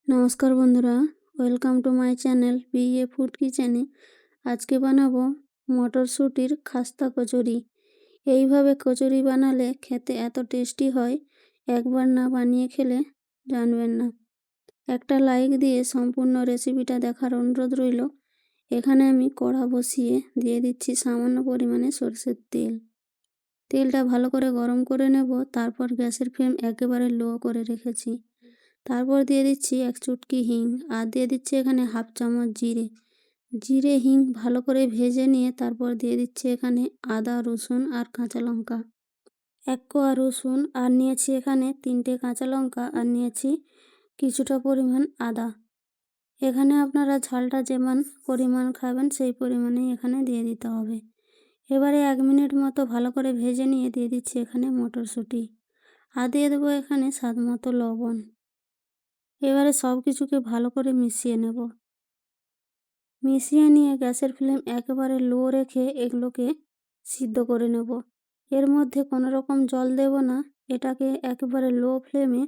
নমস্কার বন্ধুরা, welcome to my channel BA food কিচেনে। আজকে বানাবো মটরশুঁটির খাস্তা কচুরি। এইভাবে কচুরি বানালে খেতে এত টেস্টি হয়, একবার না বানিয়ে খেলে জানবেন না। একটা লাইক দিয়ে সম্পূর্ণ রেসিপিটা দেখার অনুরোধ রইল। এখানে আমি কড়া বসিয়ে দিয়ে দিচ্ছি সামান্য পরিমাণে সরষের তেল। তেলটা ভালো করে গরম করে নেব, তারপর গ্যাসের ফ্লেম একেবারে লো করে রেখেছি। তারপর দিয়ে দিচ্ছি এক চুটকি হিং, আর দিয়ে দিচ্ছি এখানে হাফ চামচ জিরে হিং ভালো করে ভেজে নিয়ে তারপর দিয়ে দিচ্ছি এখানে আদা, রসুন আর কাঁচা লঙ্কা। এক কোয়া রসুন, আর নিয়েছি এখানে 3টে কাঁচা লঙ্কা, আর নিয়েছি কিছুটা পরিমাণ আদা। এখানে আপনারা ঝালটা যেমন পরিমাণ খাবেন সেই পরিমাণেই এখানে দিয়ে দিতে হবে। এবারে 1 মিনিট মতো ভালো করে ভেজে নিয়ে দিয়ে দিচ্ছি এখানে মটরশুঁটি, আর দিয়ে দেবো এখানে স্বাদ মতো লবণ। এবারে সব কিছুকে ভালো করে মিশিয়ে নেব। মিশিয়ে নিয়ে গ্যাসের ফ্লেম একেবারে লো রেখে এগুলোকে সিদ্ধ করে নেব। এর মধ্যে কোনো রকম জল দেব না, এটাকে একেবারে লো ফ্লেমে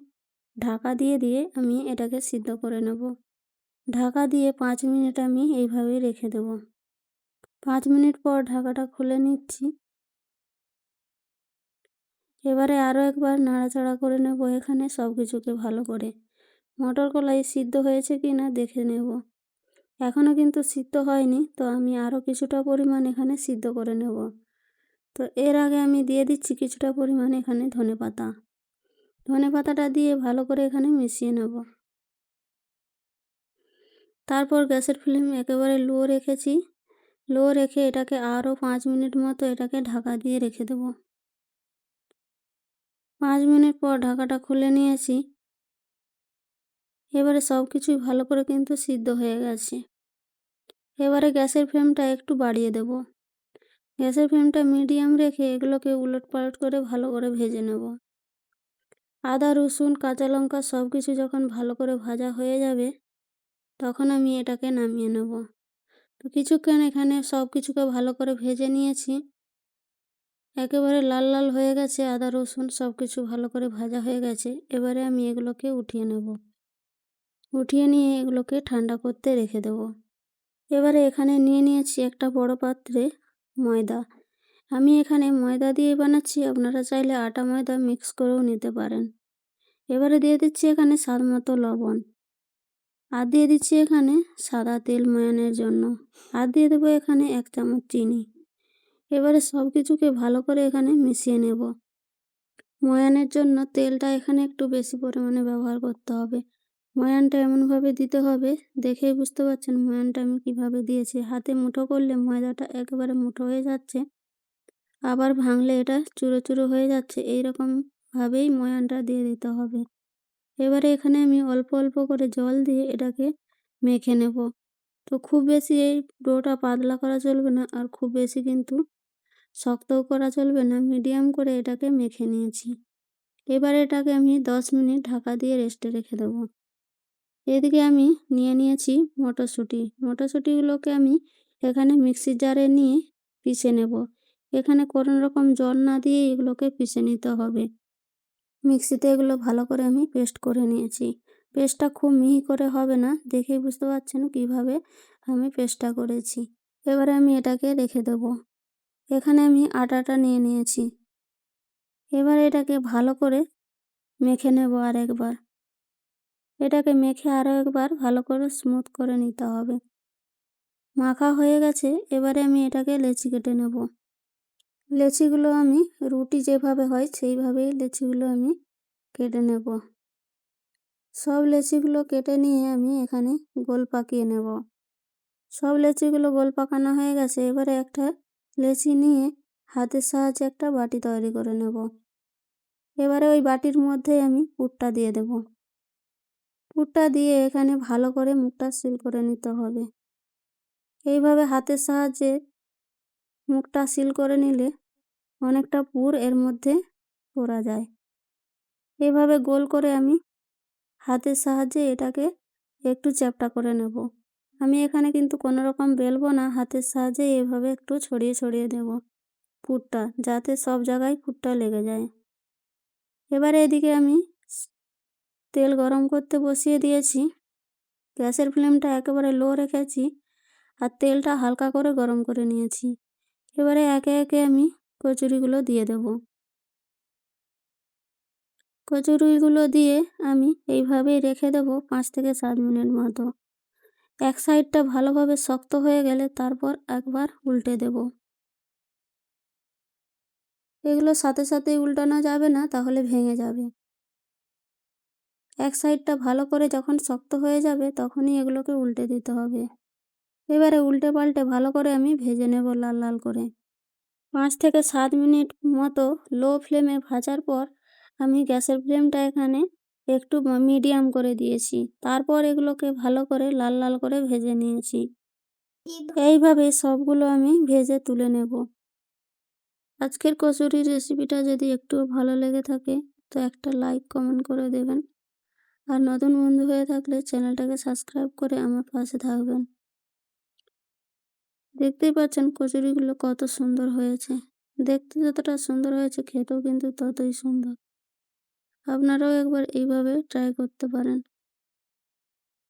ঢাকা দিয়ে আমি এটাকে সিদ্ধ করে নেব। ঢাকা দিয়ে 5 মিনিট আমি এইভাবেই রেখে দেব। 5 মিনিট পর ঢাকাটা খুলে নিচ্ছি। এবারে আরও একবার নাড়াচাড়া করে নেব এখানে সব কিছুকে ভালো করে। মটর কলাই সিদ্ধ হয়েছে কি না দেখে নেব। এখনও কিন্তু সিদ্ধ হয়নি, তো আমি আরও কিছুটা পরিমাণ এখানে সিদ্ধ করে নেব। তো এর আগে আমি দিয়ে দিচ্ছি কিছুটা পরিমাণ এখানে ধনেপাতাটা দিয়ে ভালো করে এখানে মিশিয়ে নেব। তারপর গ্যাসের ফ্লেম একেবারে লো রেখেছি। লো রেখে এটাকে আরও 5 মিনিট মতো এটাকে ঢাকা দিয়ে রেখে দেব। 5 মিনিট পর ঢাকাটা খুলে নিয়েছি। এবারে সব কিছুই ভালো করে কিন্তু সিদ্ধ হয়ে গেছে। এবারে গ্যাসের ফ্লেমটা একটু বাড়িয়ে দেব। গ্যাসের ফ্লেমটা মিডিয়াম রেখে এগুলোকে উলটপালট করে ভালো করে ভেজে নেব। আদা, রসুন, কাঁচা লঙ্কা সব কিছু যখন ভালো করে ভাজা হয়ে যাবে, তখন আমি এটাকে নামিয়ে নেব। তো কিছুক্ষণ এখানে সব কিছুকে ভালো করে ভেজে নিয়েছি। একেবারে লাল লাল হয়ে গেছে, আদা রসুন সব কিছু ভালো করে ভাজা হয়ে গেছে। এবারে আমি এগুলোকে উঠিয়ে নেব। উঠিয়ে নিয়ে এগুলোকে ঠান্ডা করতে রেখে দেব। এবারে এখানে নিয়ে নিয়েছি একটা বড় পাত্রে ময়দা। আমি এখানে ময়দা দিয়ে বানাচ্ছি, আপনারা চাইলে আটা ময়দা মিক্স করেও নিতে পারেন। এবারে দিয়ে দিচ্ছি এখানে স্বাদ মতো লবণ, আর দিয়ে দিচ্ছি এখানে সাদা তেল ময়ানের জন্য, আর দিয়ে দেবো এখানে 1 চামচ চিনি। এবারে সব কিছুকে ভালো করে এখানে মিশিয়ে নেব। ময়ানের জন্য তেলটা এখানে একটু বেশি পরিমাণে ব্যবহার করতে হবে। ময়ানটা এমনভাবে দিতে হবে, দেখেই বুঝতে পারছেন ময়ানটা আমি কিভাবে দিয়েছি। হাতে মুঠো করলে ময়দাটা একেবারে মুঠো হয়ে যাচ্ছে, আবার ভাঙলে এটা চুরো চুরো হয়ে যাচ্ছে। এইরকমভাবেই ময়ানটা দিয়ে দিতে হবে। এবারে এখানে আমি অল্প অল্প করে জল দিয়ে এটাকে মেখে নেব। তো খুব বেশি এই ডোটা পাতলা করা চলবে না, আর খুব বেশি কিন্তু শক্তও করা চলবে না, মিডিয়াম করে এটাকে মেখে নিয়েছি। এবারে এটাকে আমি 10 মিনিট ঢাকা দিয়ে রেস্টে রেখে দেবো। এদিকে আমি নিয়ে নিয়েছি মটরশুঁটিগুলোকে আমি এখানে মিক্সির জারে নিয়ে পিষে নেব। এখানে কোনো রকম জল না দিয়ে এগুলোকে পিষে নিতে হবে। মিক্সিতে এগুলো ভালো করে আমি পেস্ট করে নিয়েছি। পেস্টটা খুব মিহি করে হবে না, দেখেই বুঝতে পারছেন কিভাবে আমি পেস্টটা করেছি। এবারে আমি এটাকে রেখে দেব। এখানে আমি আটাটা নিয়ে নিয়েছি। এবারে এটাকে ভালো করে মেখে নেব আরেকবার। এটাকে মেখে আরও একবার ভালো করে স্মুথ করে নিতে হবে। মাখা হয়ে গেছে, এবারে আমি এটাকে লেচি কেটে নেব। লেচিগুলো আমি রুটি যেভাবে হয় সেইভাবেই লেচিগুলো আমি কেটে নেব। সব লেচিগুলো কেটে নিয়ে আমি এখানে গোল পাকিয়ে নেব। সব লেচিগুলো গোল পাকানো হয়ে গেছে। এবারে একটা লেচি নিয়ে হাতের সাহায্যে একটা বাটি তৈরি করে নেব। এবারে ওই বাটির মধ্যে আমি পুরটা দিয়ে দেব। পুরটা দিয়ে এখানে ভালো করে মুখটা সিল করে নিতে হবে। এইভাবে হাতের সাহায্যে মুখটা সিল করে নিলে অনেকটা পুর এর মধ্যে ভরা যায়। এইভাবে গোল করে আমি হাতের সাহায্যে এটাকে একটু চ্যাপ্টা করে নেব। আমি এখানে কিন্তু কোনো রকম বেলবো না, হাতের সাহায্যে এভাবে একটু ছড়িয়ে ছড়িয়ে দেব পুরটা, যাতে সব জায়গায় পুরটা লেগে যায়। এবারে এদিকে আমি তেল গরম করতে বসিয়ে দিয়েছি। গ্যাসের ফ্লেমটা একেবারে লো রেখেছি আর তেলটা হালকা করে গরম করে নিয়েছি। এবারে একে একে আমি কচুরিগুলো দিয়ে দেব। কচুরিগুলো দিয়ে আমি এইভাবেই রেখে দেব 5 থেকে 7 মিনিট মতো। এক সাইডটা ভালোভাবে শক্ত হয়ে গেলে তারপর একবার উল্টে দেব। এগুলো সাথে সাথেই উল্টানো যাবে না, তাহলে ভেঙে যাবে। এক সাইডটা ভালো করে যখন শক্ত হয়ে যাবে তখনই এগুলোকে উল্টে দিতে হবে। এবারে উল্টে পাল্টে ভালো করে আমি ভেজে নেব লাল লাল করে। 5 থেকে 7 মিনিট মতো লো ফ্লেমে ভাজার পর আমি গ্যাসের ফ্লেমটা এখানে একটু মিডিয়াম করে দিয়েছি। তারপর এগুলোকে ভালো করে লাল লাল করে ভেজে নিয়েছি। এইভাবে সবগুলো আমি ভেজে তুলে নেব। আজকের কচুরি রেসিপিটা যদি একটু ভালো লেগে থাকে তো একটা লাইক কমেন্ট করে দেবেন। আর নতুন বন্ধু হয়ে থাকলে চ্যানেলটাকে সাবস্ক্রাইব করে আমার পাশে থাকবেন। দেখতেই পাচ্ছেন কচুরিগুলো কত সুন্দর হয়েছে। দেখতে যতটা সুন্দর হয়েছে খেতেও কিন্তু ততই সুন্দর। আপনারাও একবার এইভাবে ট্রাই করতে পারেন।